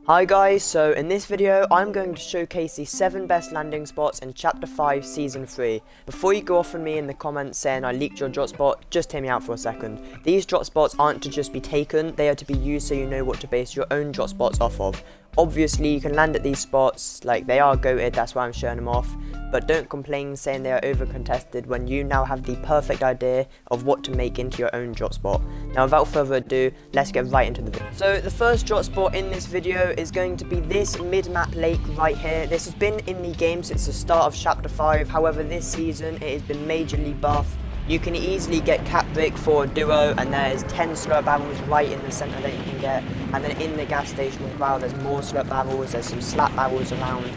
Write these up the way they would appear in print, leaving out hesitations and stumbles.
Hi guys, so in this video I'm going to showcase the 7 best landing spots in Chapter 5 Season 3. Before you go off on me in the comments saying I leaked your drop spot, just hear me out for a second. These drop spots aren't to just be taken, they are to be used so you know what to base your own drop spots off of. Obviously you can land at these spots, like they are goated, that's why I'm showing them off. But don't complain saying they are over contested when you now have the perfect idea of what to make into your own drop spot. Now without further ado, let's get right into the video. So the first drop spot in this video is going to be this mid-map lake right here. This has been in the game since the start of Chapter 5, however this season it has been majorly buffed. You can easily get cap brick for a duo, and there's 10 slurp barrels right in the centre that you can get, and then in the gas station as well there's more slurp barrels, there's some slap barrels around.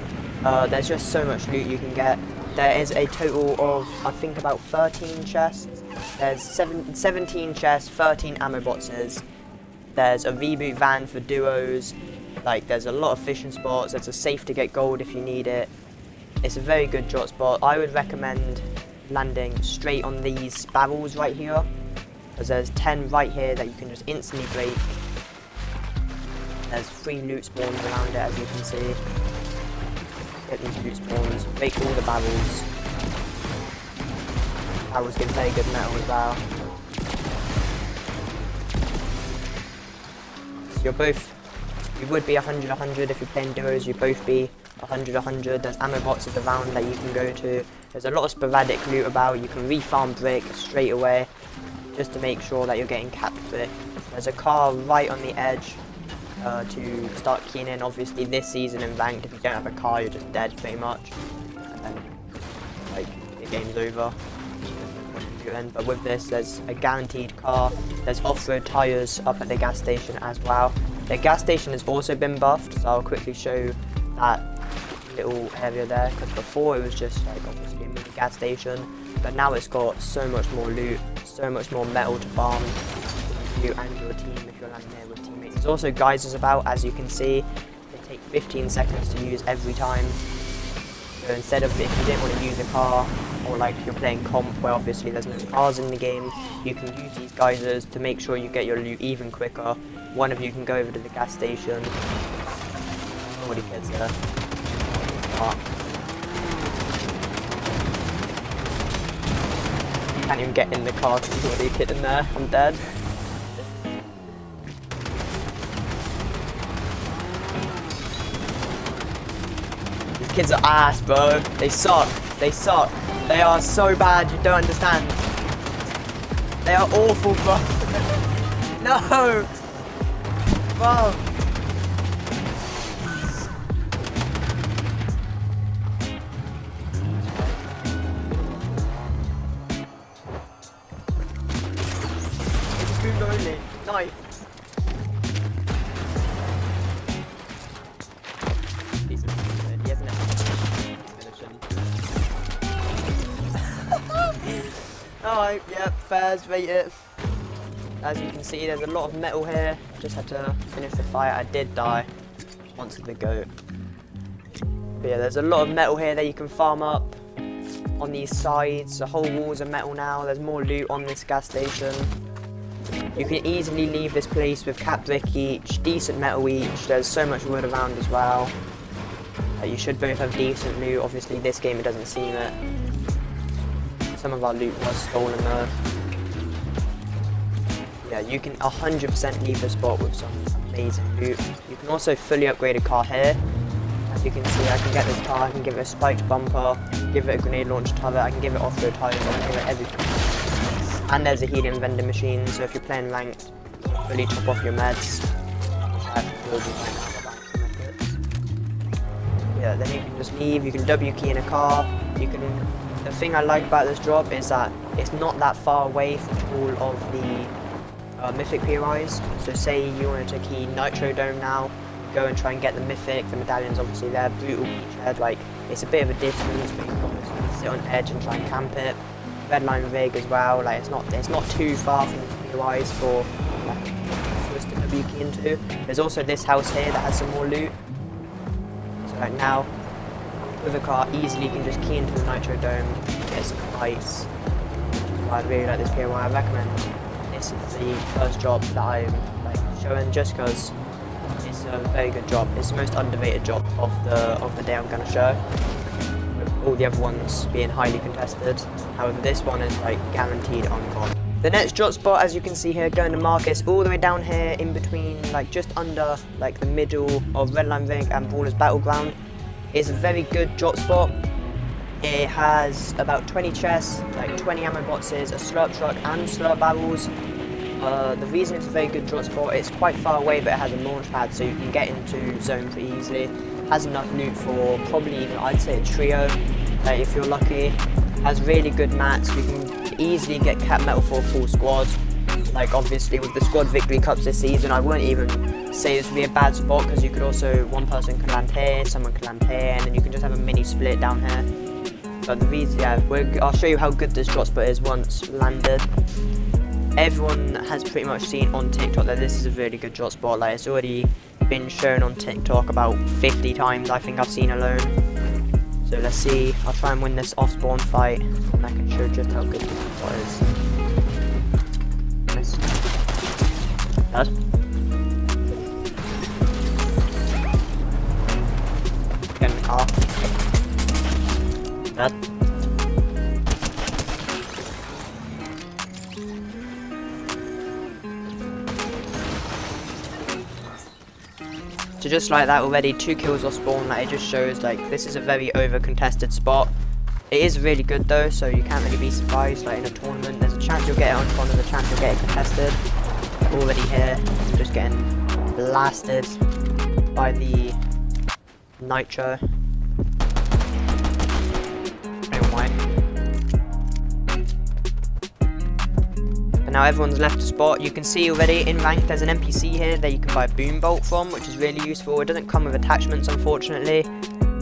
There's just so much loot you can get. There is a total of, I think, about 13 chests. There's 17 chests, 13 ammo boxes. There's a reboot van for duos. Like, there's a lot of fishing spots. There's a safe to get gold if you need it. It's a very good drop spot. I would recommend landing straight on these barrels right here, because there's 10 right here that you can just instantly break. There's 3 loot spawns around it, as you can see. Get these loot spawns, break all the barrels. Barrels give very good metal as well. So you would be 100-100 if you're playing duos, you'd both be 100-100. There's ammo boxes around that you can go to. There's a lot of sporadic loot about. You can refarm brick straight away, just to make sure that you're getting capped brick. There's a car right on the edge to start keying in. Obviously this season in ranked, if you don't have a car you're just dead pretty much, and then like the game's over. But with this there's a guaranteed car. There's off-road tyres up at the gas station as well. The gas station has also been buffed, so I'll quickly show that little area there, because before it was just like obviously a mini gas station, but now it's got so much more loot, so much more metal to farm, you and your team if you're landing there with teammates. There's also geysers about, as you can see. They take 15 seconds to use every time. So instead of, if you didn't want to use a car, or like you're playing comp where obviously there's no cars in the game, you can use these geysers to make sure you get your loot even quicker. One of you can go over to the gas station. Nobody gets there. Can't even get in the car because there's already a kid in there. I'm dead. These kids are ass, bro. They suck. They suck. They are so bad, you don't understand. They are awful, bro. No! Bro. It's food only. Nice. Alright, yep, fairs, rate it. As you can see, there's a lot of metal here. Just had to finish the fight. I did die onto the goat. But yeah, there's a lot of metal here that you can farm up on these sides. The whole walls are metal now. There's more loot on this gas station. You can easily leave this place with cap brick each, decent metal each. There's so much wood around as well. You should both have decent loot. Obviously this game it doesn't seem it. Some of our loot was stolen though. Yeah, you can 100% leave the spot with some amazing loot. You can also fully upgrade a car here. As you can see, I can get this car, I can give it a spiked bumper, give it a grenade launcher turret, I can give it off-road tyres, I can give it everything. And there's a healing vending machine, so if you're playing ranked, you can fully top off your meds. Yeah, then you can just leave, you can W key in a car, you can. The thing I like about this drop is that it's not that far away from all of the mythic POIs. So say you wanted to key Nitro Dome now, go and try and get the mythic, the medallion's obviously there, brutal beachhead, like it's a bit of a distance, but you can obviously sit on edge and try and camp it. Redline rig as well, like it's not too far from the POIs for us to W key into. There's also this house here that has some more loot. So like now, with a car, easily you can just key into the Nitro Dome, get some fights, which is why I really like this POI. I recommend this is the first drop that I'm like showing, just because it's a very good drop. It's the most underrated drop of the day I'm going to show. All the other ones being highly contested. However, this one is like guaranteed on God. The next drop spot, as you can see here, going to Marcus, all the way down here in between, like just under like the middle of Redline Ring and Brawler's Battleground, is a very good drop spot. It has about 20 chests, like 20 ammo boxes, a slurp truck and slurp barrels. The reason it's a very good drop spot, it's quite far away, but it has a launch pad, so you can get into zone pretty easily. Has enough loot for probably even, I'd say, a trio, if you're lucky. Has really good mats. We can easily get cap metal for a full squad. Like obviously with the squad victory cups this season, I wouldn't even say this would be a bad spot, because you could also, one person can land here, someone can land here, and then you can just have a mini split down here. But the reason, yeah, I'll show you how good this drop spot is once landed. Everyone has pretty much seen on TikTok that this is a really good drop spot. Like, it's already been shown on TikTok about 50 times, I think I've seen alone. So let's see, I'll try and win this off spawn fight, and I can show just how good this spot is. Nice. Dead. Get in the car. Dead. So just like that already, 2 kills off spawn. Like, it just shows like this is a very over contested spot. It is really good though, so you can't really be surprised. Like in a tournament, there's a chance you'll get it on spawn, there's a chance you'll get it contested. Already here, I'm just getting blasted by the nitro. Anyway. And now everyone's left a spot. You can see already in rank there's an NPC here that you can buy a boom bolt from, which is really useful. It doesn't come with attachments, unfortunately.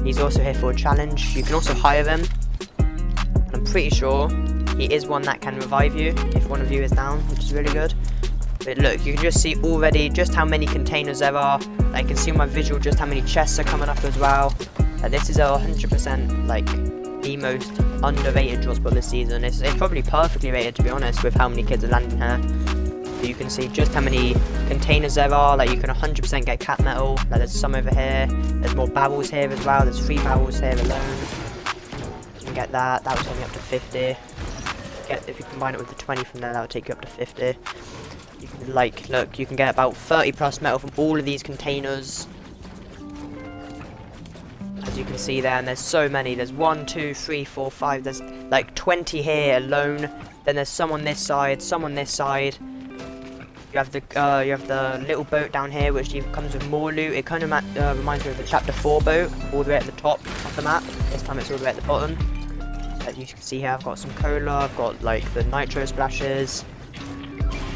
He's also here for a challenge. You can also hire him. And I'm pretty sure he is one that can revive you if one of you is down, which is really good. But look, you can just see already just how many containers there are. I can see on my visual just how many chests are coming up as well. This is a 100% like the most underrated drop spot this season. It's probably perfectly rated, to be honest, with how many kids are landing here. So you can see just how many containers there are. Like, you can 100% get cat metal. Like, there's some over here. There's more barrels here as well. There's 3 barrels here alone. You can get that. That will take me up to 50. If you combine it with the 20 from there, that will take you up to 50. You can, like, look, you can get about 30 plus metal from all of these containers. As you can see there, and there's so many. There's 1, 2, 3, 4, 5. There's like 20 here alone. Then there's some on this side, some on this side. You have the little boat down here, which even comes with more loot. It kind of reminds me of the Chapter 4 boat, all the way at the top of the map. This time it's all the way at the bottom. As you can see here, I've got some cola. I've got like the nitro splashes.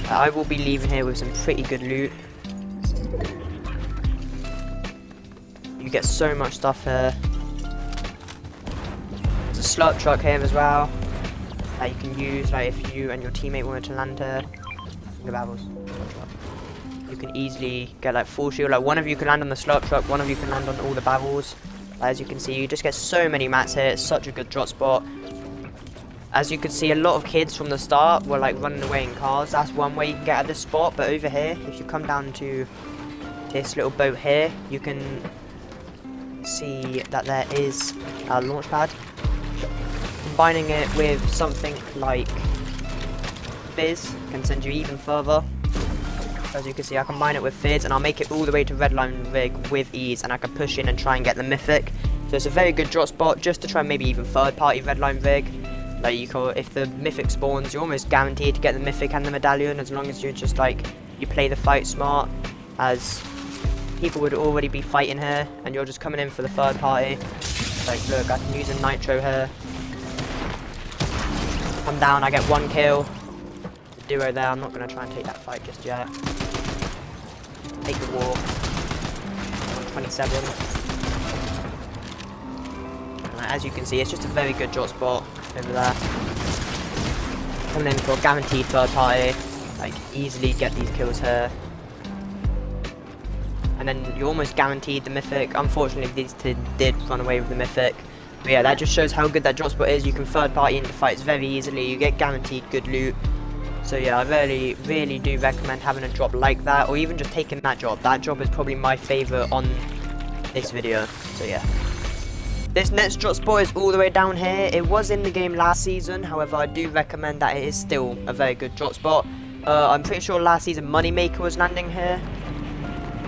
I will be leaving here with some pretty good loot. You get so much stuff here. There's a slurp truck here as well that you can use, like if you and your teammate wanted to land here. The barrels. You can easily get like full shield. Like, one of you can land on the slurp truck, one of you can land on all the barrels. As you can see, you just get so many mats here. It's such a good drop spot. As you can see, a lot of kids from the start were like running away in cars. That's one way you can get at this spot. But over here, if you come down to this little boat here, you can see that there is a launch pad. Combining it with something like Fizz can send you even further. As you can see, I combine it with Fizz and I'll make it all the way to Redline Rig with ease, and I can push in and try and get the mythic. So it's a very good drop spot just to try maybe even third party Redline Rig. Like, you can, if the mythic spawns, you're almost guaranteed to get the mythic and the medallion, as long as you're just like, you play the fight smart, as people would already be fighting here and you're just coming in for the third party. Like, look, I can use a nitro here. Come down, I get 1 kill. The duo there, I'm not going to try and take that fight just yet. Take the war. 27. As you can see, it's just a very good drop spot over there. Coming in for a guaranteed third party. Like, easily get these kills here. And then you're almost guaranteed the mythic. Unfortunately, these two did run away with the mythic. But yeah, that just shows how good that drop spot is. You can third party into fights very easily. You get guaranteed good loot. So yeah, I really do recommend having a drop like that, or even just taking that drop. That drop is probably my favourite on this video, so yeah. This next drop spot is all the way down here. It was in the game last season, however I do recommend that it is still a very good drop spot. I'm pretty sure last season Moneymaker was landing here,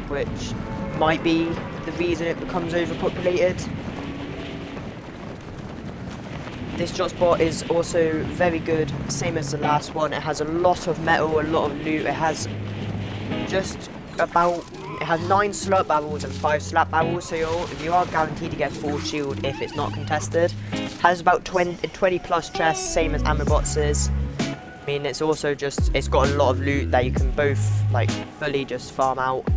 which might be the reason it becomes overpopulated. This drop spot is also very good, same as the last one. It has a lot of metal, a lot of loot. It has it has 9 slurp barrels and 5 slap barrels, so you are guaranteed to get full shield if it's not contested. It has about 20 plus chests, same as ammo boxes. I mean, it's also it's got a lot of loot that you can both like fully just farm out.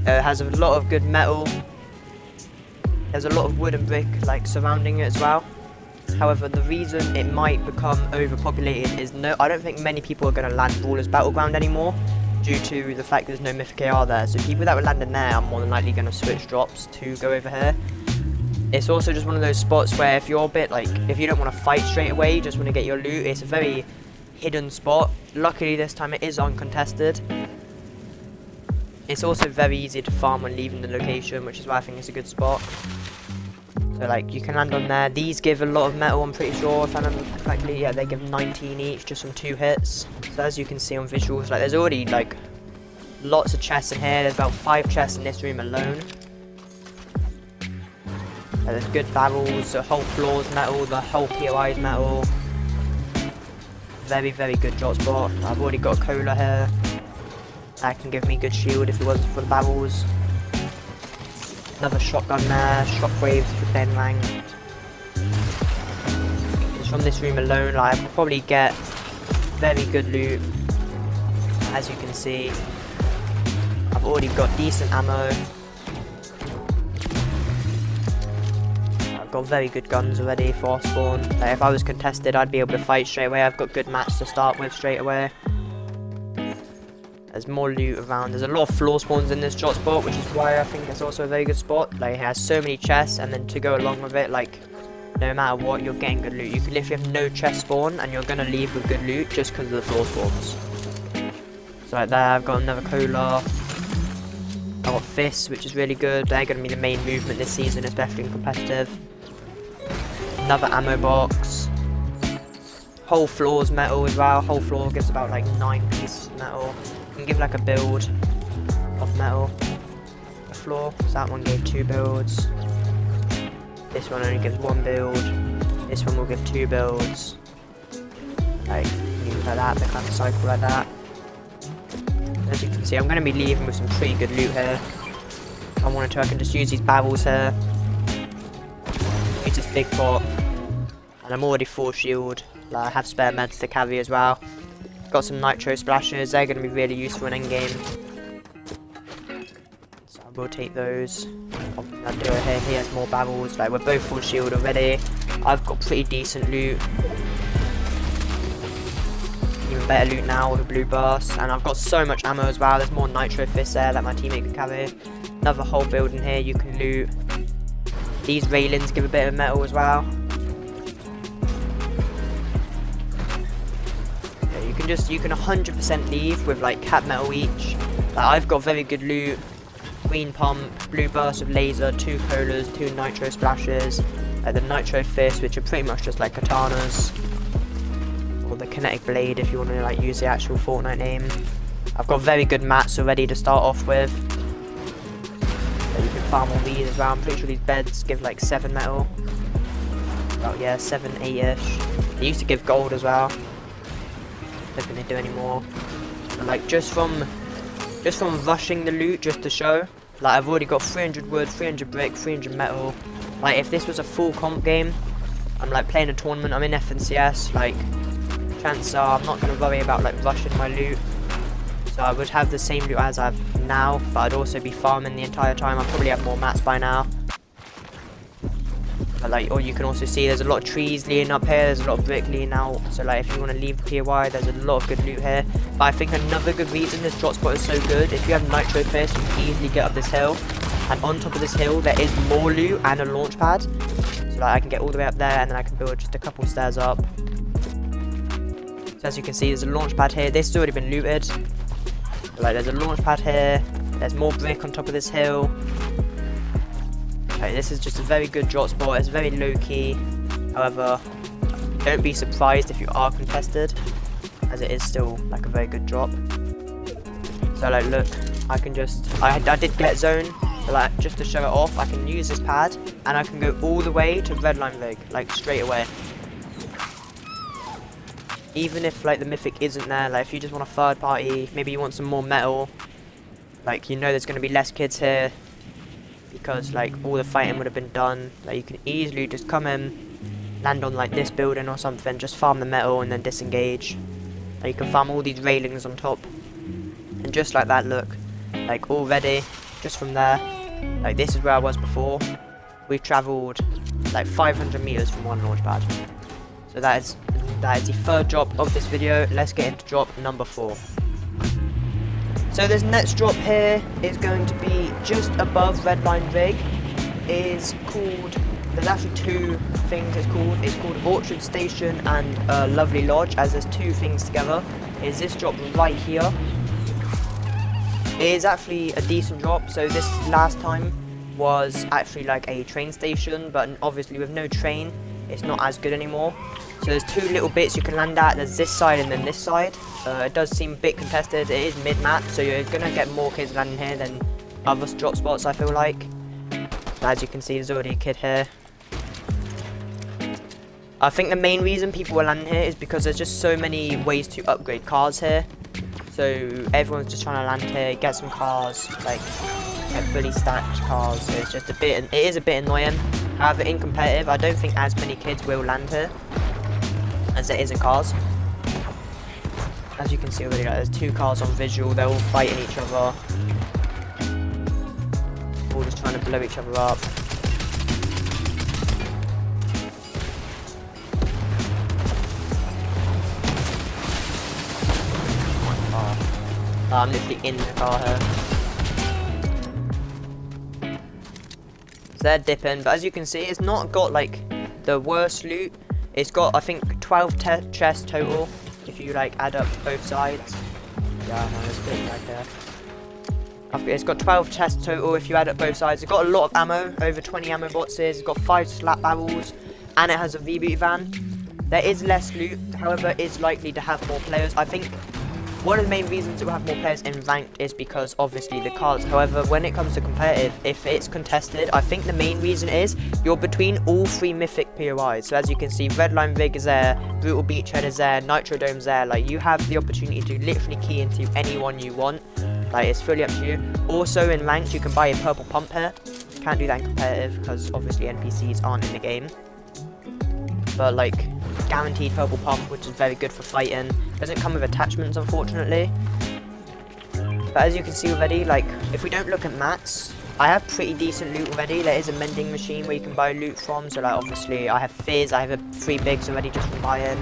It has a lot of good metal. There's a lot of wood and brick like surrounding it as well. However, the reason it might become overpopulated is I don't think many people are going to land Brawler's Battleground anymore, due to the fact there's no mythic AR there. So people that were landing there are more than likely going to switch drops to go over here. It's also just one of those spots where if you're a bit like, if you don't want to fight straight away, you just want to get your loot, it's a very hidden spot. Luckily this time it is uncontested. It's also very easy to farm when leaving the location, which is why I think it's a good spot. So like you can land on there. These give a lot of metal, I'm pretty sure, if I remember correctly. Yeah, they give 19 each just from 2 hits. So as you can see on visuals, like there's already like lots of chests in here. There's about 5 chests in this room alone. There's good barrels, the whole floor's metal, the whole POI is metal. Very good drop spot. I've already got a cola here. That can give me good shield if it wasn't for the barrels. Another shotgun there, shockwaves for playing ranked. Just from this room alone, like, I could probably get very good loot. As you can see, I've already got decent ammo. I've got very good guns already for spawn. Like, if I was contested, I'd be able to fight straight away. I've got good mats to start with straight away. There's more loot around. There's a lot of floor spawns in this drop spot, which is why I think it's also a very good spot. Like, it has so many chests, and then to go along with it, like, no matter what, you're getting good loot. You could literally have no chest spawn, and you're going to leave with good loot just because of the floor spawns. So right there, I've got another cola. I've got fists, which is really good. They're going to be the main movement this season, especially in competitive. Another ammo box. Whole floor's metal as well. Whole floor gives about like 9 pieces of metal. You can give like a build of metal. The floor, so that one gave 2 builds. This one only gives 1 build. This one will give 2 builds. Like that, they kind of cycle like that. As you can see, I'm going to be leaving with some pretty good loot here. If I wanted to, I can just use these barrels here. Use this big pot. And I'm already full shield. Like, I have spare meds to carry as well. Got some nitro splashes, they're going to be really useful in endgame. So I will take those. I'll do it here, he has more barrels, like we're both full shield already. I've got pretty decent loot. Even better loot now with a blue burst. And I've got so much ammo as well, there's more nitro fists there that my teammate can carry. Another whole build in here you can loot. These railings give a bit of metal as well. You can 100% leave with like cat metal each. Like, I've got very good loot. Green pump, blue burst with laser, 2 colas, 2 nitro splashes, the nitro fist, which are pretty much just like katanas, or the kinetic blade if you want to like use the actual Fortnite name. I've got very good mats already to start off with. So you can farm all these as well. I'm pretty sure these beds give like 7 metal. About, yeah, 7, 8ish. They used to give gold as well. Don't think they do anymore. But like just from rushing the loot just to show, like I've already got 300 wood, 300 brick, 300 metal. Like if this was a full comp game, I'm like playing a tournament, I'm in FNCS, like chances are I'm not going to worry about like rushing my loot. So I would have the same loot as I have now, but I'd also be farming the entire time. I'd probably have more mats by now. But like, or you can also see there's a lot of trees leaning up here, there's a lot of brick leaning out, so like if you want to leave the POI, there's a lot of good loot here. But I think another good reason this drop spot is so good, if you have nitro fist, you can easily get up this hill, and on top of this hill there is more loot and a launch pad, so like I can get all the way up there and then I can build just a couple stairs up. So as you can see, there's a launch pad here. This has already been looted. Like, there's a launch pad here. There's more brick on top of this hill. Okay, this is just a very good drop spot. It's very low key. However, don't be surprised if you are contested, as it is still like a very good drop. So like, look, I can just, I did get zone, but like, just to show it off, I can use this pad and I can go all the way to Redline rig, like straight away. Even if like the mythic isn't there, like if you just want a third party, maybe you want some more metal, like you know there's going to be less kids here because like all the fighting would have been done. Like you can easily just come in, land on like this building or something, just farm the metal and then disengage. Like, you can farm all these railings on top, and just like that, look, like already just from there, like this is where I was before. We've travelled like 500 meters from one launch pad. So that is the third drop of this video. Let's get into drop number 4. So this next drop here is going to be just above Redline rig. Is called, there's actually 2 things it's called. It's called Orchard Station and Lovely Lodge, as there's 2 things together. Is this drop right here. It is actually a decent drop. So this last time was actually like a train station, but obviously with no train, it's not as good anymore. So there's 2 little bits you can land at. There's this side and then this side. It does seem a bit contested. It is mid-map, so you're gonna get more kids landing here than other drop spots, I feel like. As you can see, there's already a kid here. I think the main reason people are landing here is because there's just so many ways to upgrade cars here. So everyone's just trying to land here, get some cars, like fully stacked cars. So it's just it is a bit annoying. However, in competitive, I don't think as many kids will land here as there is in cars. As you can see already, like, there's 2 cars on visual. They're all fighting each other. All just trying to blow each other up. Oh, I'm literally in the car here. So they're dipping, but as you can see, it's not got like the worst loot. It's got, I think, 12 chests total if you like add up both sides. Yeah, no, it's a bit like there. It's got 12 chests total if you add up both sides. It's got a lot of ammo, over 20 ammo boxes. It's got 5 slap barrels, and it has a V-boot van. There is less loot, however, it's likely to have more players. I think one of the main reasons it will have more players in ranked is because obviously the cars. However, when it comes to competitive, if it's contested, I think the main reason is you're between all 3 mythic POIs. So as you can see, Redline rig is there, Brutal Beachhead is there, Nitro Dome's there. Like, you have the opportunity to literally key into anyone you want. Like, it's fully up to you. Also in ranked, you can buy a purple pump here. Can't do that in competitive because obviously NPCs aren't in the game. But like, guaranteed purple pump, which is very good for fighting. Doesn't come with attachments, unfortunately. But as you can see already, like, if we don't look at mats, I have pretty decent loot already. There is a mending machine where you can buy loot from. So like, obviously I have fizz, I have 3 bigs already just from buying.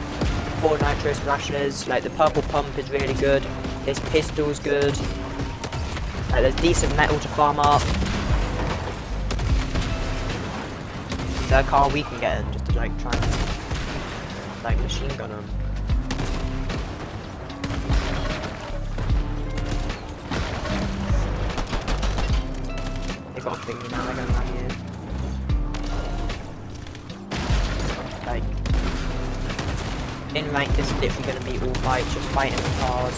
4 nitro splashes. Like, the purple pump is really good. This pistol's good. Like, there's decent metal to farm up. Is there a car we can get in just to like try and like machine gun them? They got a thingy now, they're going around here. Like, in rank, this is literally going to be all fights, just fighting the cars.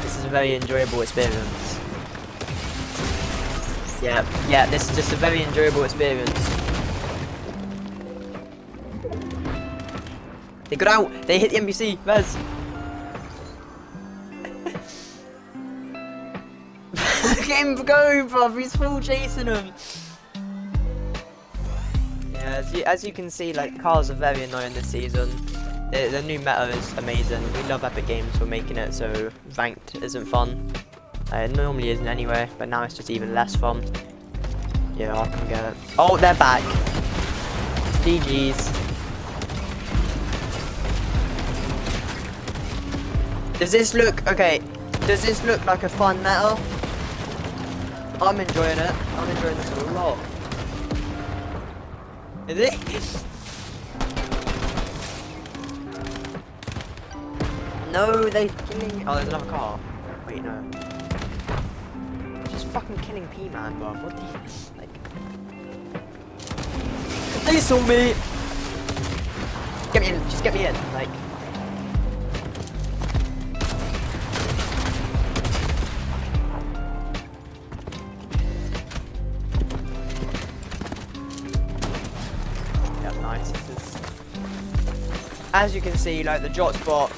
This is a very enjoyable experience. Yeah, this is just a very enjoyable experience. They got out! They hit the NPC! Res! Look at him go, bruv! He's full chasing him! Yeah, as you can see, like, cars are very annoying this season. The new meta is amazing. We love Epic Games for making it so ranked isn't fun. It normally isn't anyway, but now it's just even less fun. Yeah, I can get it. Oh, they're back. GG's. Does this look, okay, does this look like a fun meta? I'm enjoying it. I'm enjoying this a lot. Is it? No, they're killing. Oh, there's another car. Wait, no. Just fucking killing P-Man, bro. What the like? They saw me. Get me in. Just get me in. Like. Yeah, nice. As you can see, like the drop spot.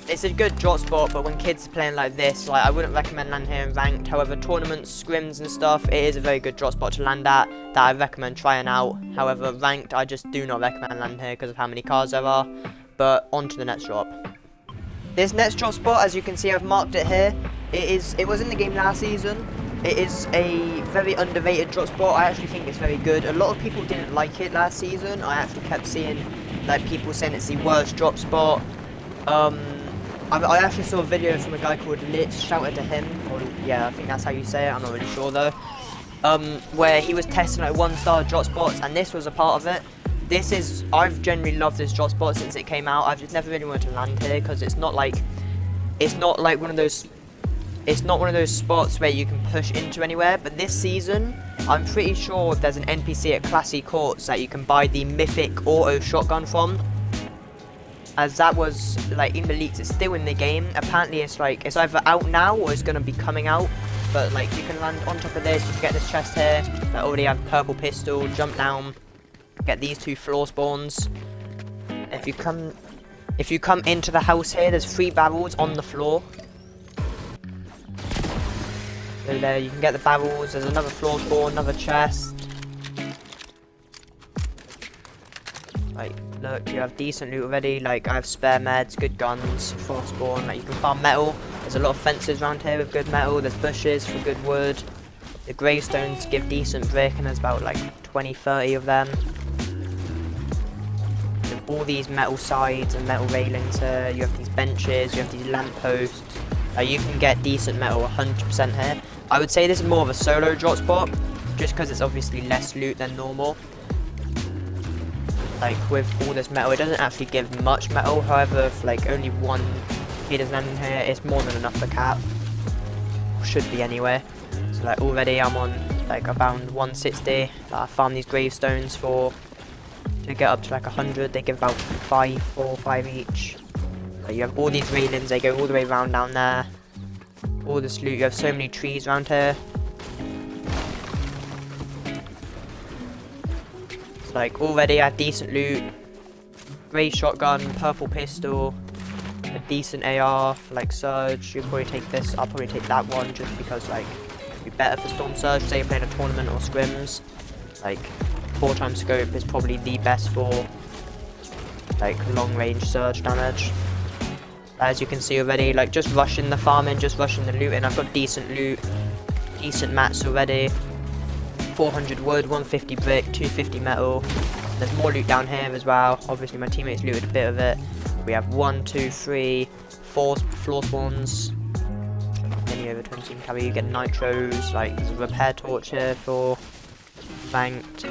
It's a good drop spot, but when kids are playing like this, like I wouldn't recommend landing here in ranked. However, tournaments, scrims and stuff, it is a very good drop spot to land at that I recommend trying out. However, ranked, I just do not recommend landing here because of how many cars there are. But on to the next drop. This next drop spot, as you can see, I've marked it here. It was in the game last season. It is a very underrated drop spot. I actually think it's very good. A lot of people didn't like it last season. I actually kept seeing like people saying it's the worst drop spot. I actually saw a video from a guy called Litz, shouted to him, or yeah, I think that's how you say it, I'm not really sure though, where he was testing like 1-star drop spots, and this was a part of it. I've generally loved this drop spot since it came out. I've just never really wanted to land here, because it's not like one of those spots where you can push into anywhere, but this season, I'm pretty sure there's an NPC at Classy Courts that you can buy the mythic auto shotgun from. As that was like in the leaks, it's still in the game. Apparently it's either out now or it's gonna be coming out. But like you can land on top of this, you can get this chest here. I already have purple pistol, jump down, get these 2 floor spawns. If you come into the house here, there's 3 barrels on the floor. So there you can get the barrels, there's another floor spawn, another chest. Like, look, you have decent loot already. Like, I have spare meds, good guns, full spawn. Like, you can farm metal. There's a lot of fences around here with good metal. There's bushes for good wood. The gravestones give decent brick, and there's about like 20-30 of them. You have all these metal sides and metal railings here. You have these benches. You have these lampposts. You can get decent metal 100% here. I would say this is more of a solo drop spot, just because it's obviously less loot than normal. Like with all this metal, it doesn't actually give much metal. However, if like only 1 kid is landing here, it's more than enough for cap. Should be anyway. So like already I'm on like around 160. I farm these gravestones to get up to like 100. They give about 4 or 5 each. You have all these railings, they go all the way around down there. All this loot, you have so many trees around here. Like already I have decent loot, grey shotgun, purple pistol, a decent AR for like Surge. You'll probably take this, I'll probably take that one just because like it'd be better for Storm Surge, say you're playing a tournament or scrims. Like 4x scope is probably the best for like long range Surge damage. As you can see already, like just rushing the farming, just rushing the looting. I've got decent loot, decent mats already. 400 wood, 150 brick, 250 metal. There's more loot down here as well. Obviously my teammates looted a bit of it. We have 1, 2, 3, 4 floor spawns. Any over 20 can carry, you get nitros. Like there's a repair torch here for banked.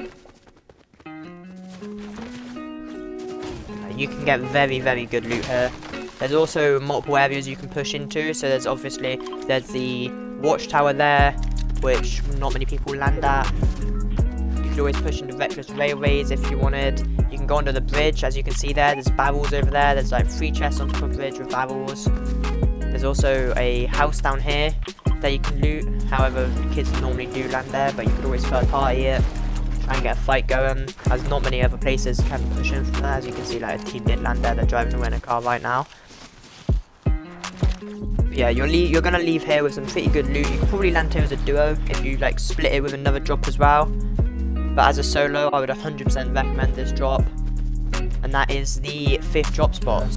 You can get very, very good loot here. There's also multiple areas you can push into. So there's the watchtower there, which not many people land at. You could always push into Reckless Railways if you wanted. You can go under the bridge, as you can see there's barrels over there. There's like 3 chests on top of the bridge with barrels. There's also a house down here that you can loot. However, kids normally do land there, but you could always third party it, try and get a fight going, as not many other places can push in from there. As you can see, like a team did land there, they're driving away in a car right now. Yeah, you're gonna leave here with some pretty good loot. You can probably land here as a duo if you like split it with another drop as well. But as a solo, I would 100% recommend this drop. And that is the 5th drop spot.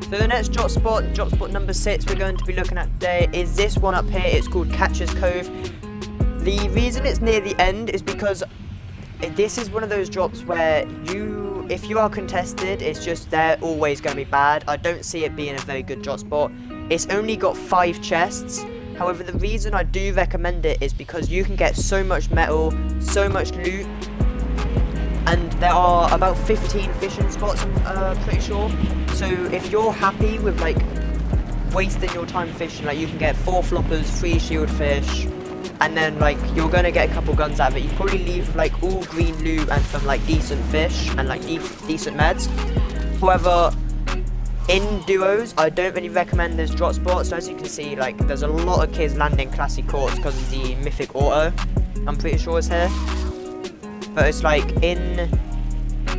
So the next drop spot number 6 we're going to be looking at today is this one up here. It's called Catcher's Cove. The reason it's near the end is because this is one of those drops where if you are contested, it's just they're always going to be bad. I don't see it being a very good drop spot. It's only got 5 chests, However, the reason I do recommend it is because you can get so much metal, so much loot, and there are about 15 fishing spots, I'm pretty sure. So if you're happy with like wasting your time fishing, like you can get 4 floppers, 3 shield fish, and then like you're gonna get a couple guns out of it. You probably leave like all green loot and some like decent fish and like decent meds. However, in duos, I don't really recommend this drop spot. So as you can see, like there's a lot of kids landing classic courts because of the mythic auto. I'm pretty sure it's here, but it's like in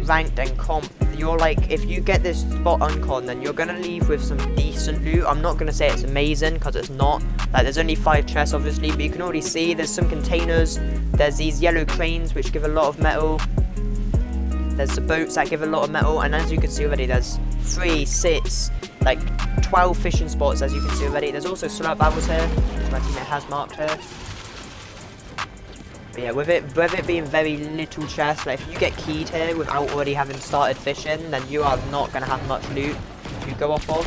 ranked and comp, you're like, if you get this spot uncon, then you're gonna leave with some decent loot. I'm not gonna say it's amazing because it's not. Like there's only 5 chests obviously, but you can already see there's some containers. There's these yellow cranes which give a lot of metal. There's the boats that give a lot of metal, and as you can see already, there's 3, 6, like 12 fishing spots as you can see already. There's also slurp barrels here, which my teammate has marked here. But yeah, with it being very little chests, like if you get keyed here without already having started fishing, then you are not going to have much loot to go off of.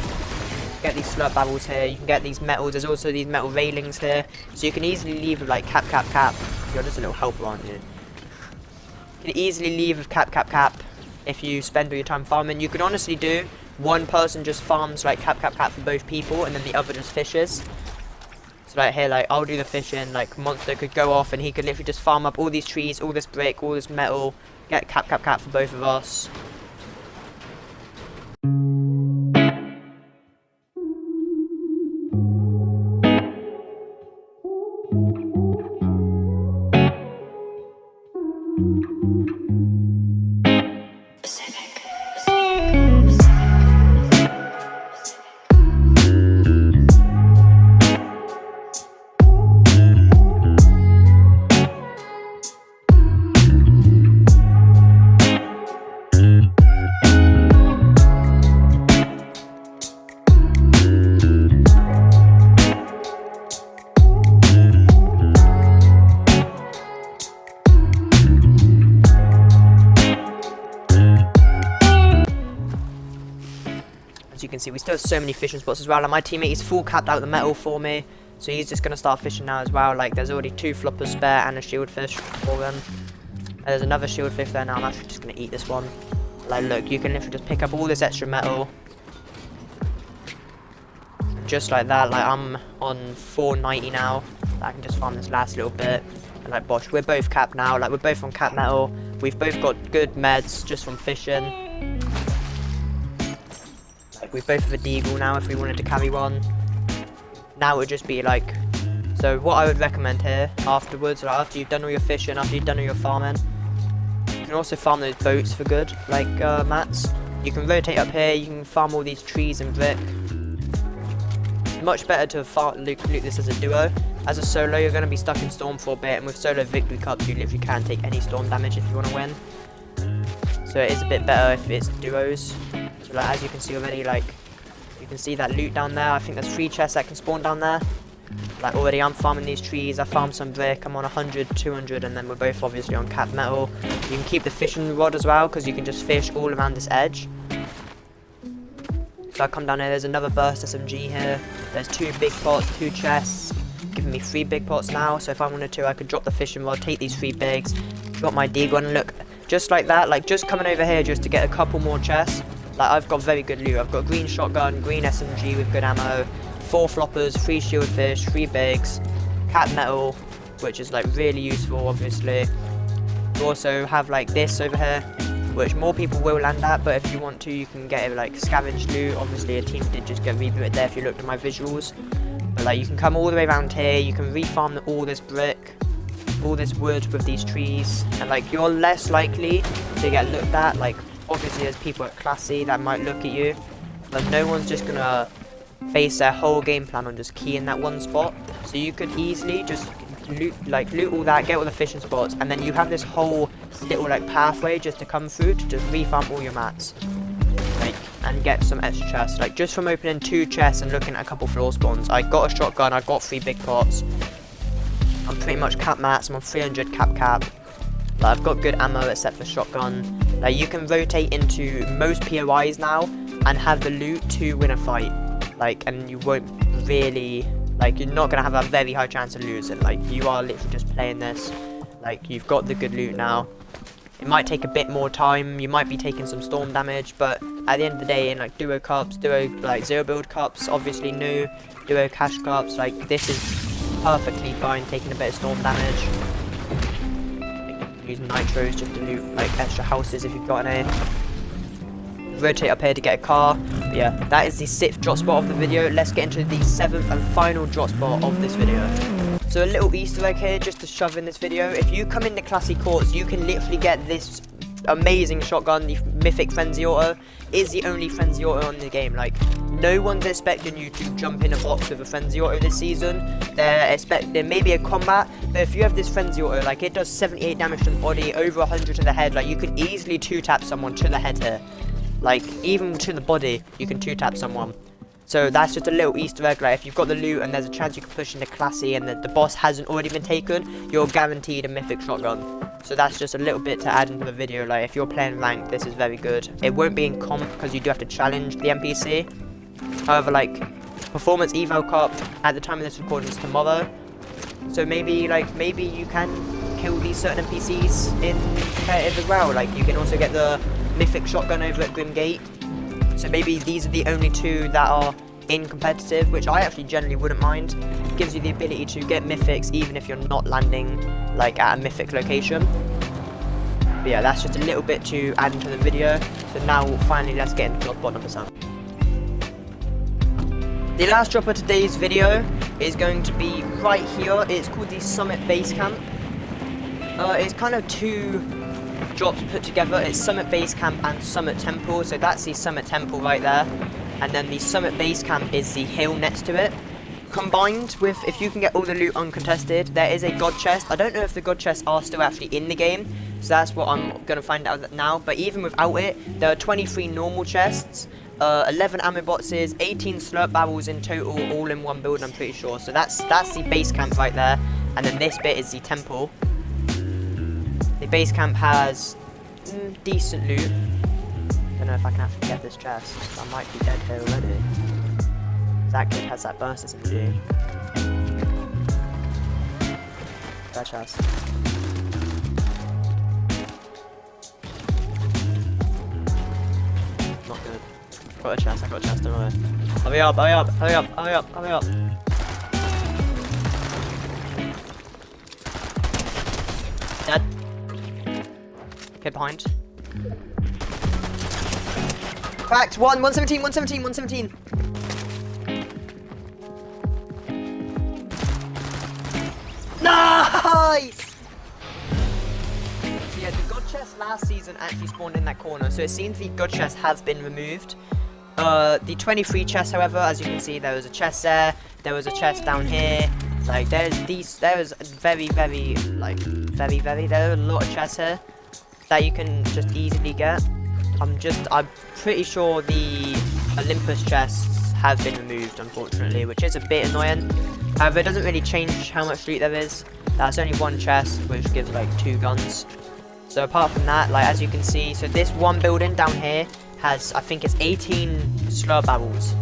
You get these slurp barrels here, you can get these metals, there's also these metal railings here, so you can easily leave with like cap. You're just a little helper, aren't you? You can easily leave with cap if you spend all your time farming. You can honestly do one person just farms like cap for both people, and then the other just fishes. So like here, like I'll do the fishing, like Monster could go off and he could literally just farm up all these trees, all this brick, all this metal, get cap for both of us. As you can see, we still have so many fishing spots as well. Like my teammate is full capped out the metal for me, so he's just gonna start fishing now as well. Like there's already 2 floppers spare and a shield fish for them. And there's another shield fish there now. I'm actually just gonna eat this one. Like look, you can literally just pick up all this extra metal just like that. Like I'm on 490 now. I can just farm this last little bit. And like bosh, we're both capped now. Like we're both on cap metal. We've both got good meds just from fishing. We both have a deagle now if we wanted to carry one. Now it would just be like, so what I would recommend here afterwards, like after you've done all your fishing, after you've done all your farming, you can also farm those boats for good, like mats. You can rotate up here, you can farm all these trees and brick. It's much better to loot this as a duo. As a solo, you're going to be stuck in storm for a bit, and with solo victory cups, you literally can take any storm damage if you want to win. So it is a bit better if it's duos. So like, as you can see already, like you can see that loot down there. I think there's 3 chests that can spawn down there. Like already I'm farming these trees, I farmed some brick, I'm on 100, 200, and then we're both obviously on cap metal. You can keep the fishing rod as well, because you can just fish all around this edge. So I come down here, there's another burst SMG here. There's 2 big pots, 2 chests, giving me 3 big pots now. So if I wanted to, I could drop the fishing rod, take these 3 bigs, drop my deagle, and look, just like that, like just coming over here just to get a couple more chests. Like I've got very good loot. I've got green shotgun, green SMG with good ammo, 4 floppers, 3 shield fish, 3 bigs, cap metal, which is like really useful obviously. You also have like this over here, which more people will land at, but if you want to, you can get it like scavenged loot. Obviously a team did just get rebooted there if you looked at my visuals. But like you can come all the way around here, you can refarm all this brick, all this wood with these trees, and like you're less likely to get looked at. Like obviously there's people at classy that might look at you, but no one's just gonna base their whole game plan on just keying that one spot. So you could easily just loot all that, get all the fishing spots, and then you have this whole little like pathway just to come through to just refarm all your mats, like, and get some extra chests. Like just from opening 2 chests and looking at a couple floor spawns, I got a shotgun, I got 3 big pots. I'm pretty much cap mats, I'm on 300 cap. Like, I've got good ammo except for shotgun. Like you can rotate into most POIs now and have the loot to win a fight. Like, and you won't really Like, you're not gonna have a very high chance of losing. Like, you are literally just playing this. Like, you've got the good loot now. It might take a bit more time. You might be taking some storm damage, but at the end of the day, in like duo cups, like zero build cups, obviously new duo cash cups, like this is perfectly fine taking a bit of storm damage. Use nitros just to loot like extra houses if you've got any. Rotate up here to get a car. But yeah, that is the 6th drop spot of the video. Let's get into the 7th and final drop spot of this video. So a little Easter egg here just to shove in this video. If you come into Classic Courts, you can literally get this amazing shotgun. The Mythic Frenzy Auto is the only Frenzy Auto on the game. Like, no one's expecting you to jump in a box with a Frenzy Auto this season. They're expecting maybe a combat, but if you have this Frenzy Auto, like it does 78 damage to the body, over 100 to the head. Like, you can easily 2-tap someone to the head here. Like, even to the body, you can 2-tap someone. So that's just a little Easter egg. Like, if you've got the loot and there's a chance you can push into Classy and the boss hasn't already been taken, you're guaranteed a Mythic Shotgun. So that's just a little bit to add into the video. Like, if you're playing ranked, this is very good. It won't be in comp because you do have to challenge the NPC. However, like, Performance Eval Cup at the time of this recording is tomorrow. So maybe you can kill these certain NPCs in competitive as well. Like, you can also get the Mythic Shotgun over at Grimgate. So maybe these are the only 2 that are in competitive, which I actually generally wouldn't mind. It gives you the ability to get Mythics even if you're not landing like at a Mythic location. But yeah, that's just a little bit to add into the video. So now finally let's get into drop spot number 7. The last drop of today's video is going to be right here. It's called the Summit Base Camp. It's kind of 2 drops put together. It's Summit Base Camp and Summit Temple. So that's the Summit Temple right there, and then the Summit Base Camp is the hill next to it. Combined with, if you can get all the loot uncontested, there is a god chest. I don't know if the god chests are still actually in the game, so that's what I'm going to find out now. But even without it, there are 23 normal chests, 11 ammo boxes, 18 slurp barrels in total, all in one build, I'm pretty sure. So that's the base camp right there, and then this bit is the temple. The base camp has decent loot. Don't know if I can actually get this chest. I might be dead here already. That kid has that burst SMG. That chest. Not good. Got a chest, I got a chest, don't worry. Hurry up, hurry up, hurry up, hurry up, hurry up. Dead. Kid behind. Cracked! 117, 117, 117! Nice! So yeah, the god chest last season actually spawned in that corner, so it seems the god chest has been removed. The 23 chests, however, as you can see, there was a chest there was a chest down here. Like, there are a lot of chests here that you can just easily get. I'm pretty sure the Olympus chests have been removed, unfortunately, which is a bit annoying. However, it doesn't really change how much loot there is. That's only one chest, which gives like 2 guns. So apart from that, like, as you can see, so this one building down here has, I think it's 18 slur barrels.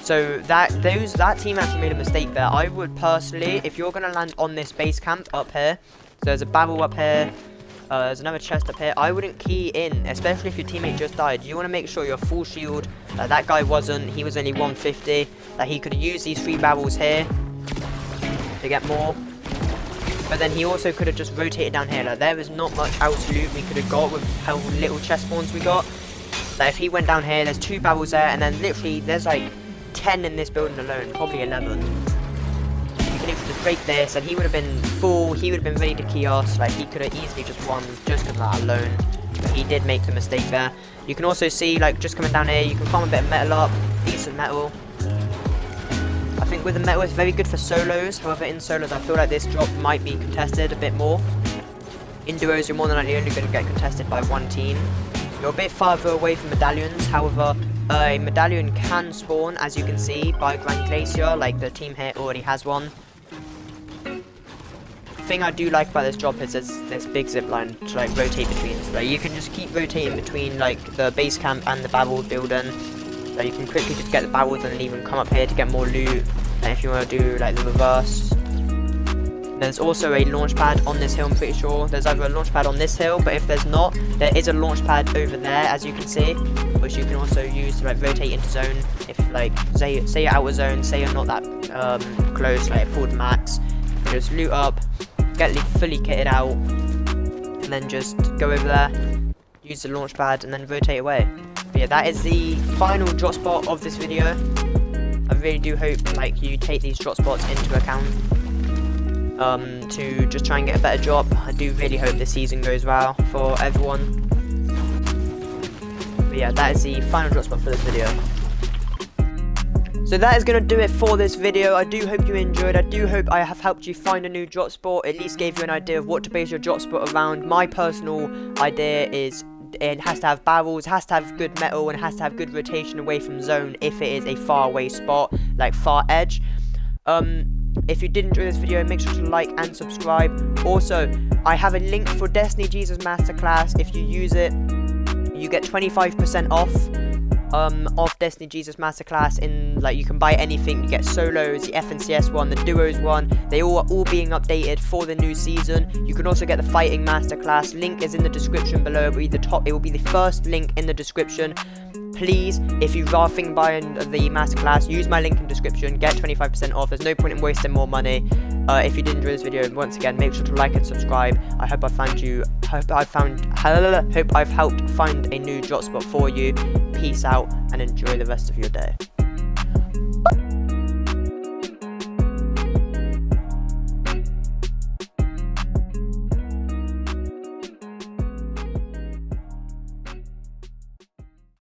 So that team actually made a mistake there. I would personally, if you're gonna land on this base camp up here, so there's a barrel up here, there's another chest up here, I wouldn't key in, especially if your teammate just died. You want to make sure you're full shield. That guy wasn't, he was only 150, that he could have used these 3 barrels here to get more. But then he also could have just rotated down here. Like, there is not much else loot we could have got with how little chest spawns we got. Like, if he went down here, there's 2 barrels there, and then literally there's like 10 in this building alone, probably 11. You can literally just break this, and he would have been full, he would have been ready to kiosk. Like, he could have easily just won just because of that alone. But he did make the mistake there. You can also see, like, just coming down here, you can farm a bit of metal up, decent metal. I think with the metal it's very good for solos. However, in solos I feel like this drop might be contested a bit more. In duos you're more than likely only going to get contested by 1 team. You're a bit farther away from medallions. However, a medallion can spawn, as you can see, by Grand Glacier. Like, the team here already has one. The thing I do like about this drop is there's this big zipline to like rotate between. So like, you can just keep rotating between like the base camp and the barrel building. So you can quickly just get the barrels and then even come up here to get more loot. and if you want to do like the reverse. There's also a launch pad on this hill, I'm pretty sure. There's either a launch pad on this hill, but if there's not, there is a launch pad over there, as you can see, which you can also use to like rotate into zone. If like, say you're out of zone, say you're not that close, like pulled max, you just loot up, get fully kitted out, and then just go over there, use the launch pad, and then rotate away. But yeah, that is the final drop spot of this video. I really do hope like you take these drop spots into account. To just try and get a better drop. I do really hope this season goes well for everyone. But yeah, that is the final drop spot for this video. So that is going to do it for this video. I do hope you enjoyed. I do hope I have helped you find a new drop spot, at least gave you an idea of what to base your drop spot around. My personal idea is it has to have barrels, has to have good metal, and has to have good rotation away from zone if it is a far away spot, like far edge. If you did enjoy this video, make sure to like and subscribe. Also, I have a link for Destiny Jesus Masterclass. If you use it, you get 25% off Destiny Jesus Masterclass. In like, you can buy anything. You get solos, the FNCS one, the duos one. They all are all being updated for the new season. You can also get the fighting masterclass. Link is in the description below. It will be the first link in the description. Please, if you are thinking buying the masterclass, use my link in the description, get 25% off. There's no point in wasting more money. If you did enjoy this video, once again, make sure to like and subscribe. I hope I've helped find a new drop spot for you. Peace out and enjoy the rest of your day.